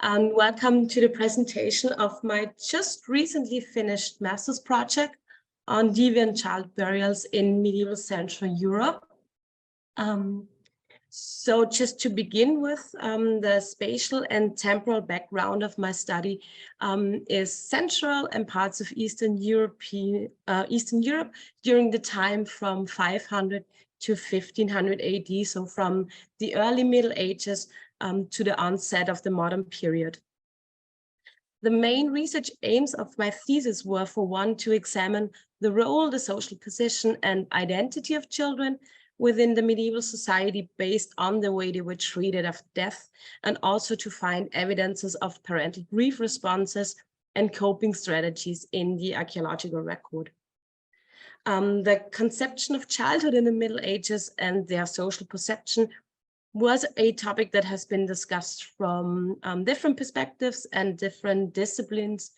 and welcome to the presentation of my just recently finished master's project on deviant child burials in medieval Central Europe. So just to begin with, the spatial and temporal background of my study is Central and parts of Eastern Europe during the time from 500 to 1500 AD, so from the early Middle Ages to the onset of the modern period. The main research aims of my thesis were, for one, to examine the role, the social position, and identity of children within the medieval society based on the way they were treated after death, and also to find evidences of parental grief responses and coping strategies in the archaeological record. The conception of childhood in the Middle Ages and their social perception was a topic that has been discussed from different perspectives and different disciplines.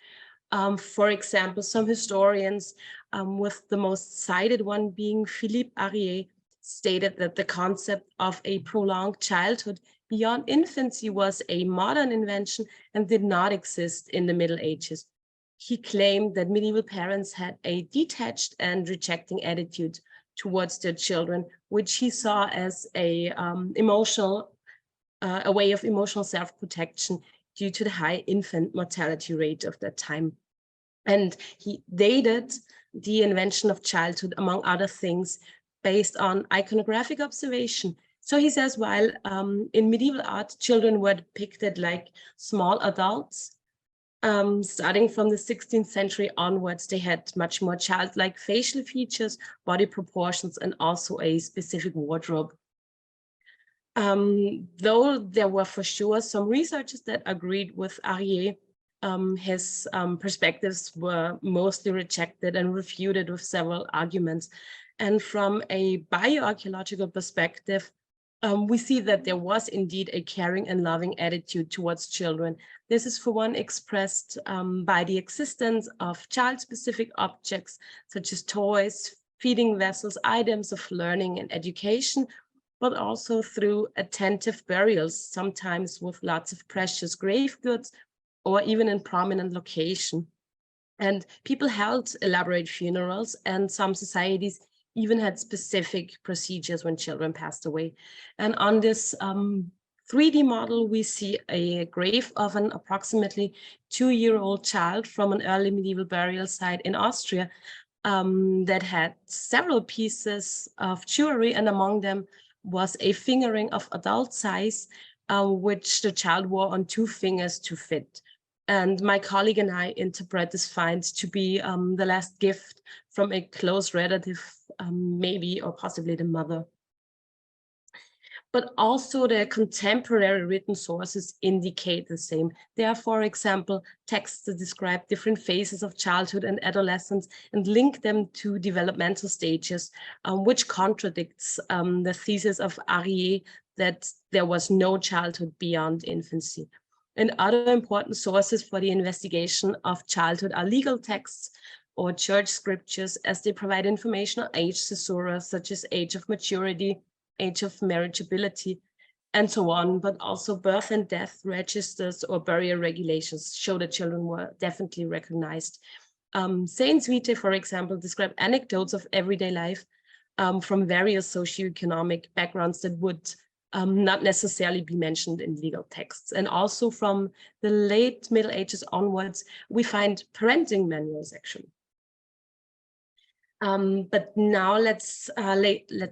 For example, some historians, with the most cited one being Philippe Arié, stated that the concept of a prolonged childhood beyond infancy was a modern invention and did not exist in the Middle Ages. He claimed that medieval parents had a detached and rejecting attitude towards their children, which he saw as a way of emotional self-protection due to the high infant mortality rate of that time. And he dated the invention of childhood, among other things, based on iconographic observation. So he says, while in medieval art, children were depicted like small adults, starting from the 16th century onwards, they had much more childlike facial features, body proportions, and also a specific wardrobe. Though there were for sure some researchers that agreed with Arié, his perspectives were mostly rejected and refuted with several arguments. And from a bioarchaeological perspective, we see that there was indeed a caring and loving attitude towards children. This is, for one, expressed by the existence of child-specific objects, such as toys, feeding vessels, items of learning and education, but also through attentive burials, sometimes with lots of precious grave goods, or even in prominent location. And people held elaborate funerals, and some societies even had specific procedures when children passed away. And on this 3D model, we see a grave of an approximately 2-year-old child from an early medieval burial site in Austria that had several pieces of jewelry, and among them was a finger ring of adult size, which the child wore on 2 fingers to fit. And my colleague and I interpret this find to be the last gift from a close relative, maybe or possibly the mother. But also the contemporary written sources indicate the same. There are, for example, texts that describe different phases of childhood and adolescence and link them to developmental stages, which contradicts the thesis of Arié that there was no childhood beyond infancy. And other important sources for the investigation of childhood are legal texts or church scriptures, as they provide information on age caesura, such as age of maturity, age of marriageability, and so on, but also birth and death registers or burial regulations show that children were definitely recognized. Saints Vitae, for example, describe anecdotes of everyday life from various socioeconomic backgrounds that would not necessarily be mentioned in legal texts. And also from the late Middle Ages onwards, we find parenting manuals, actually. But now let's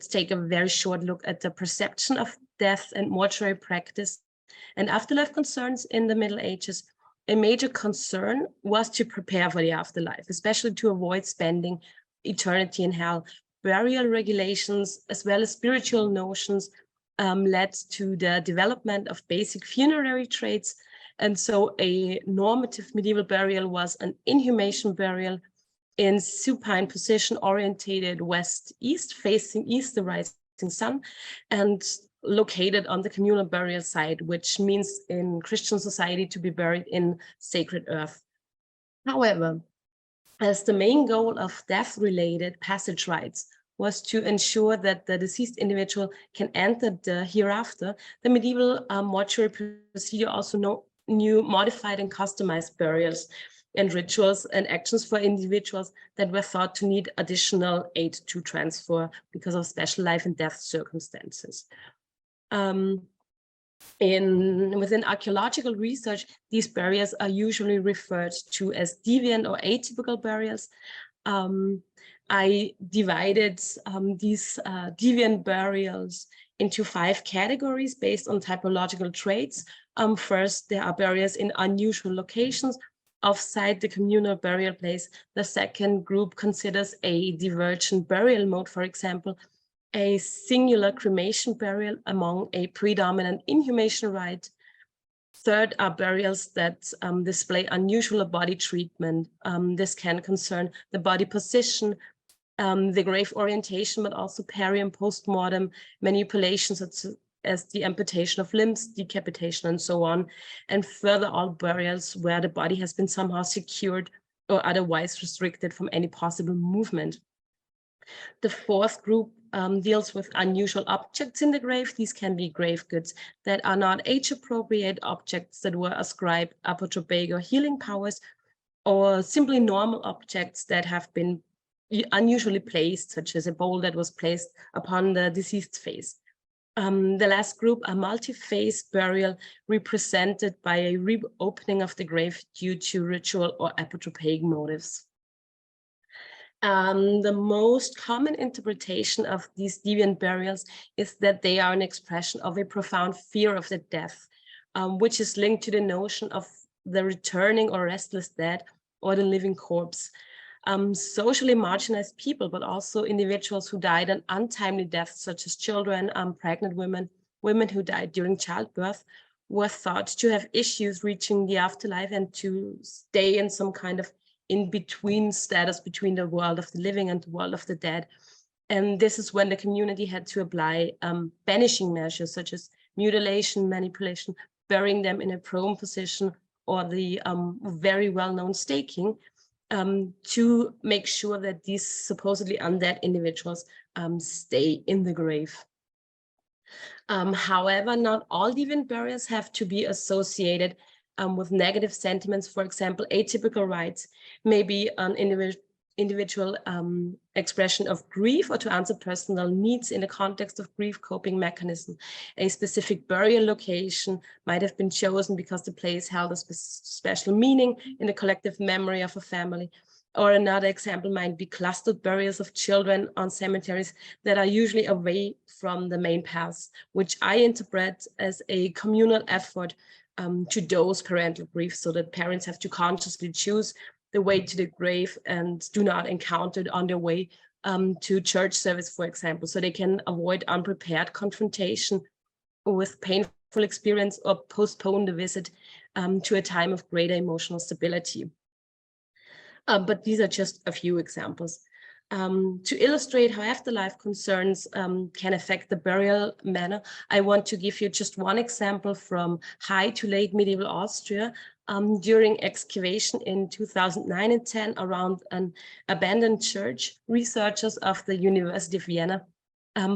take a very short look at the perception of death and mortuary practice and afterlife concerns in the Middle Ages. A major concern was to prepare for the afterlife, especially to avoid spending eternity in hell. Burial regulations, as well as spiritual notions, led to the development of basic funerary traits. And so a normative medieval burial was an inhumation burial in supine position, orientated west-east, facing east, the rising sun, and located on the communal burial site, which means in Christian society to be buried in sacred earth. However, as the main goal of death-related passage rites was to ensure that the deceased individual can enter the hereafter, the medieval mortuary procedure, also new modified and customized burials and rituals and actions for individuals that were thought to need additional aid to transfer because of special life and death circumstances. Within archaeological research, these burials are usually referred to as deviant or atypical burials. I divided these deviant burials into 5 categories based on typological traits. First, there are burials in unusual locations offsite the communal burial place. The second group considers a divergent burial mode, for example, a singular cremation burial among a predominant inhumation rite. Third are burials that display unusual body treatment. This can concern the body position, the grave orientation, but also peri and post-mortem manipulations such as the amputation of limbs, decapitation, and so on. And further, all burials where the body has been somehow secured or otherwise restricted from any possible movement. The fourth group deals with unusual objects in the grave. These can be grave goods that are not age-appropriate objects that were ascribed apotropaic or healing powers, or simply normal objects that have been unusually placed, such as a bowl that was placed upon the deceased's face. The last group, a multi-phase burial represented by a reopening of the grave due to ritual or apotropaic motives. The most common interpretation of these deviant burials is that they are an expression of a profound fear of the death, which is linked to the notion of the returning or restless dead or the living corpse. Socially marginalized people, but also individuals who died an untimely death, such as children, pregnant women, women who died during childbirth, were thought to have issues reaching the afterlife and to stay in some kind of in-between status between the world of the living and the world of the dead. And this is when the community had to apply banishing measures such as mutilation, manipulation, burying them in a prone position, or the very well-known staking, to make sure that these supposedly undead individuals stay in the grave. However, not all deviant burials have to be associated with negative sentiments. For example, atypical rites may be an individual expression of grief or to answer personal needs in the context of grief coping mechanism. A specific burial location might have been chosen because the place held a special meaning in the collective memory of a family. Or another example might be clustered burials of children on cemeteries that are usually away from the main paths, which I interpret as a communal effort to dose parental grief, so that parents have to consciously choose the way to the grave and do not encounter it on their way to church service, for example, so they can avoid unprepared confrontation with painful experience or postpone the visit to a time of greater emotional stability. But these are just a few examples. To illustrate how afterlife concerns can affect the burial manner, I want to give you just one example from high to late medieval Austria. During excavation in 2009 and 10 around an abandoned church, researchers of the University of Vienna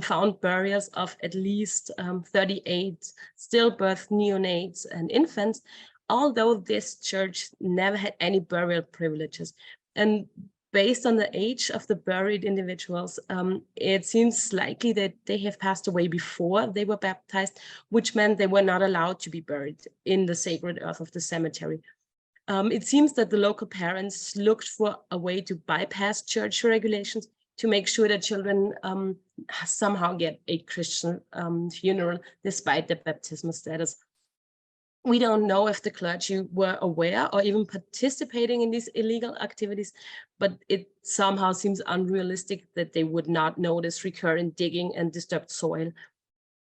found burials of at least 38 stillbirth neonates and infants, although this church never had any burial privileges. And based on the age of the buried individuals, it seems likely that they have passed away before they were baptized, which meant they were not allowed to be buried in the sacred earth of the cemetery. It seems that the local parents looked for a way to bypass church regulations to make sure that children somehow get a Christian funeral despite their baptismal status. We don't know if the clergy were aware or even participating in these illegal activities, but it somehow seems unrealistic that they would not notice recurrent digging and disturbed soil.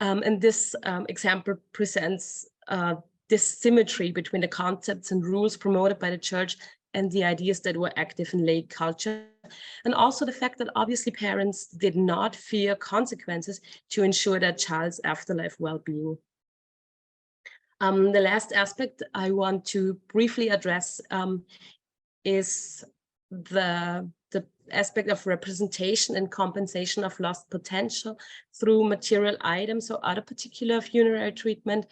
And this example presents this symmetry between the concepts and rules promoted by the church and the ideas that were active in lay culture, and also the fact that obviously parents did not fear consequences to ensure their child's afterlife well-being. The last aspect I want to briefly address is the aspect of representation and compensation of lost potential through material items or other particular funerary treatment.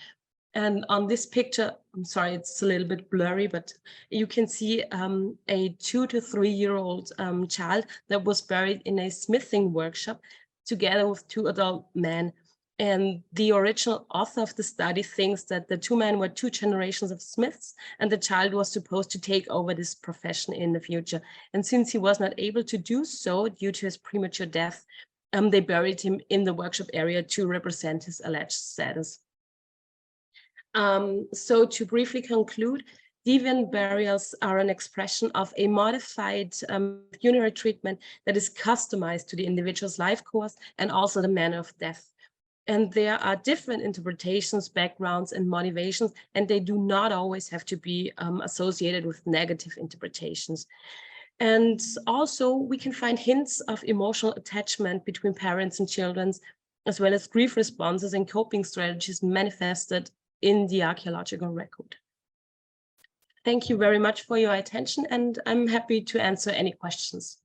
And on this picture, I'm sorry, it's a little bit blurry, but you can see a 2 to 3 year old child that was buried in a smithing workshop together with 2 adult men. And the original author of the study thinks that the 2 men were 2 generations of smiths, and the child was supposed to take over this profession in the future. And since he was not able to do so due to his premature death, they buried him in the workshop area to represent his alleged status. So to briefly conclude, deviant burials are an expression of a modified funerary treatment that is customized to the individual's life course and also the manner of death. And there are different interpretations, backgrounds, and motivations, and they do not always have to be associated with negative interpretations. And also, we can find hints of emotional attachment between parents and children, as well as grief responses and coping strategies manifested in the archaeological record. Thank you very much for your attention, and I'm happy to answer any questions.